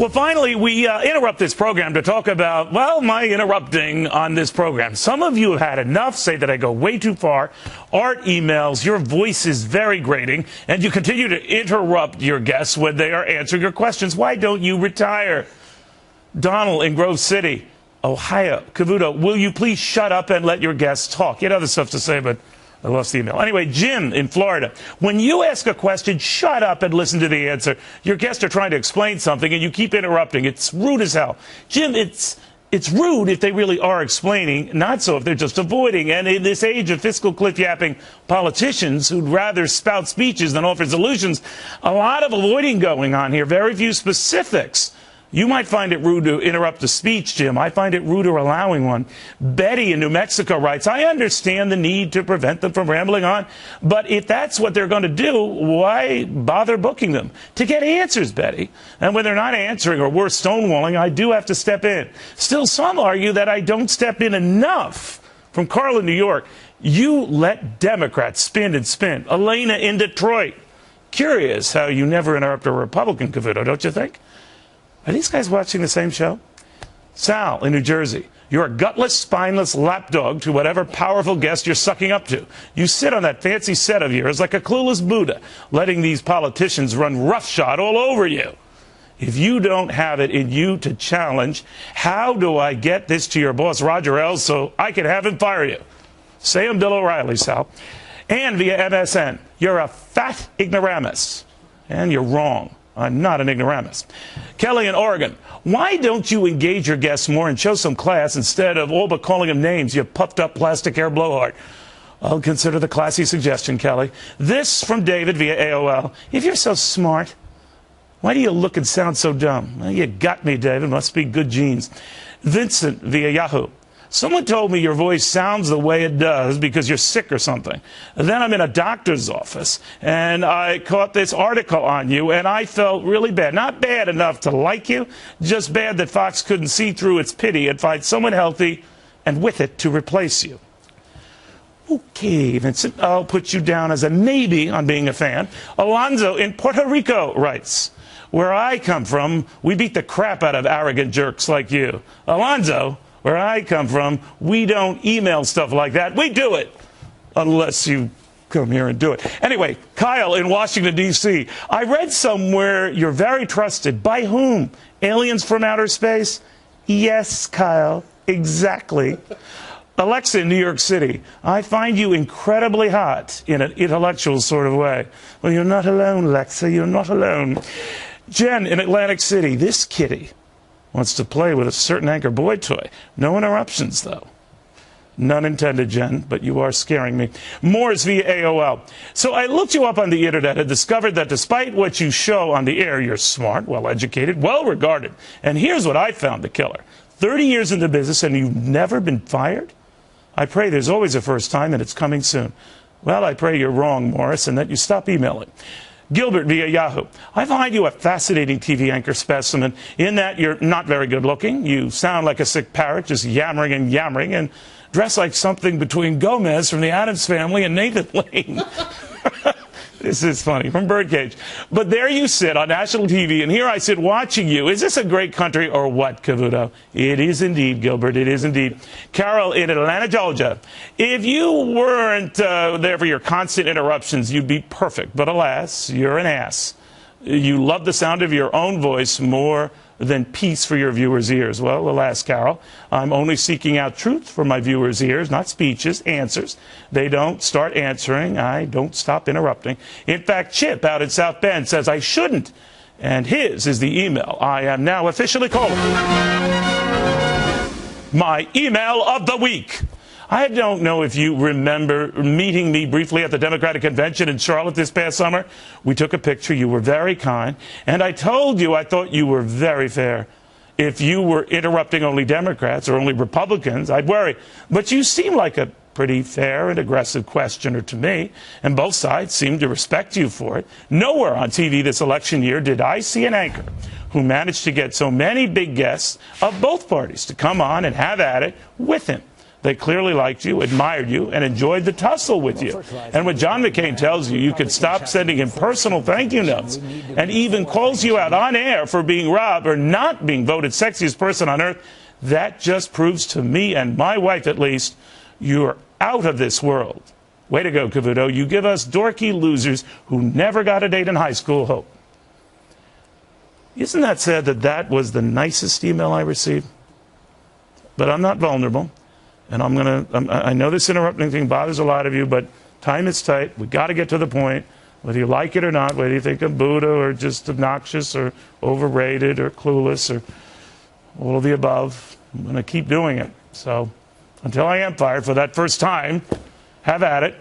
Well, finally, we interrupt this program to talk about, well, my interrupting on this program. Some of you have had enough, say that I go way too far. Art emails, your voice is very grating, and you continue to interrupt your guests when they are answering your questions. Why don't you retire? Donald in Grove City, Ohio. Cavuto, will you please shut up and let your guests talk? He had other stuff to say, but I lost the email. Anyway, Jim in Florida. When you ask a question, shut up and listen to the answer. Your guests are trying to explain something, and you keep interrupting. It's rude as hell. Jim, it's rude if they really are explaining, not so if they're just avoiding. And in this age of fiscal cliff-yapping politicians who'd rather spout speeches than offer solutions, a lot of avoiding going on here, very few specifics. You might find it rude to interrupt a speech, Jim. I find it ruder allowing one. Betty in New Mexico writes, I understand the need to prevent them from rambling on, but if that's what they're going to do, why bother booking them? To get answers, Betty. And when they're not answering or worse, stonewalling, I do have to step in. Still, some argue that I don't step in enough. From Carl in New York, you let Democrats spin and spin. Elena in Detroit. Curious how you never interrupt a Republican, Cavuto, don't you think? Are these guys watching the same show? Sal in New Jersey. You're a gutless, spineless lapdog to whatever powerful guest you're sucking up to. You sit on that fancy set of yours like a clueless Buddha, letting these politicians run roughshod all over you. If you don't have it in you to challenge, how do I get this to your boss, Roger Ailes, so I can have him fire you? Sam Bill O'Reilly, Sal. And via MSN, you're a fat ignoramus. And you're wrong. I'm not an ignoramus. Kelly in Oregon. Why don't you engage your guests more and show some class instead of all but calling them names, you puffed up plastic hair blowhard? I'll consider the classy suggestion, Kelly. This from David via AOL. If you're so smart, why do you look and sound so dumb? Well, you got me, David. Must be good genes. Vincent via Yahoo. Someone told me your voice sounds the way it does because you're sick or something. And then I'm in a doctor's office, and I caught this article on you, and I felt really bad. Not bad enough to like you, just bad that Fox couldn't see through its pity and find someone healthy and with it to replace you. Okay, Vincent, I'll put you down as a maybe on being a fan. Alonzo in Puerto Rico writes, where I come from, we beat the crap out of arrogant jerks like you. Alonzo, where I come from, we don't email stuff like that. We do it, unless you come here and do it. Anyway, Kyle in Washington, D.C. I read somewhere you're very trusted. By whom? Aliens from outer space? Yes, Kyle, exactly. Alexa in New York City. I find you incredibly hot in an intellectual sort of way. Well, you're not alone, Alexa. You're not alone. Jen in Atlantic City. This kitty wants to play with a certain Anchor Boy toy. No interruptions, though. None intended, Jen, but you are scaring me. Moore's via AOL. So I looked you up on the internet and discovered that despite what you show on the air, you're smart, well-educated, well-regarded. And here's what I found the killer. 30 years in the business and you've never been fired? I pray there's always a first time and it's coming soon. Well, I pray you're wrong, Morris, and that you stop emailing. Gilbert via Yahoo. I find you a fascinating TV anchor specimen in that you're not very good looking. You sound like a sick parrot, just yammering and yammering, and dress like something between Gomez from the Addams Family and Nathan Lane. This is funny, from Birdcage. But there you sit on national TV, and here I sit watching you. Is this a great country or what, Cavuto? It is indeed, Gilbert, it is indeed. Carol in Atlanta, Georgia. If you weren't there for your constant interruptions, you'd be perfect. But alas, you're an ass. You love the sound of your own voice more than peace for your viewers' ears. Well, alas, Carol, I'm only seeking out truth for my viewers' ears, not speeches, answers. They don't start answering. I don't stop interrupting. In fact, Chip out in South Bend says I shouldn't, and his is the email I am now officially calling my email of the week. I don't know if you remember meeting me briefly at the Democratic Convention in Charlotte this past summer. We took a picture. You were very kind. And I told you I thought you were very fair. If you were interrupting only Democrats or only Republicans, I'd worry. But you seem like a pretty fair and aggressive questioner to me, and both sides seem to respect you for it. Nowhere on TV this election year did I see an anchor who managed to get so many big guests of both parties to come on and have at it with him. They clearly liked you, admired you, and enjoyed the tussle with you. And when John McCain tells you you could stop sending him personal thank you notes and even calls you out on air for being robbed or not being voted sexiest person on earth, that just proves to me and my wife at least, you're out of this world. Way to go, Cavuto. You give us dorky losers who never got a date in high school hope. Isn't that sad that that was the nicest email I received? But I'm not vulnerable. And I know this interrupting thing bothers a lot of you, but time is tight. We got to get to the point, whether you like it or not, whether you think I'm Buddha or just obnoxious or overrated or clueless or all of the above. I'm going to keep doing it. So until I am fired for that first time, have at it.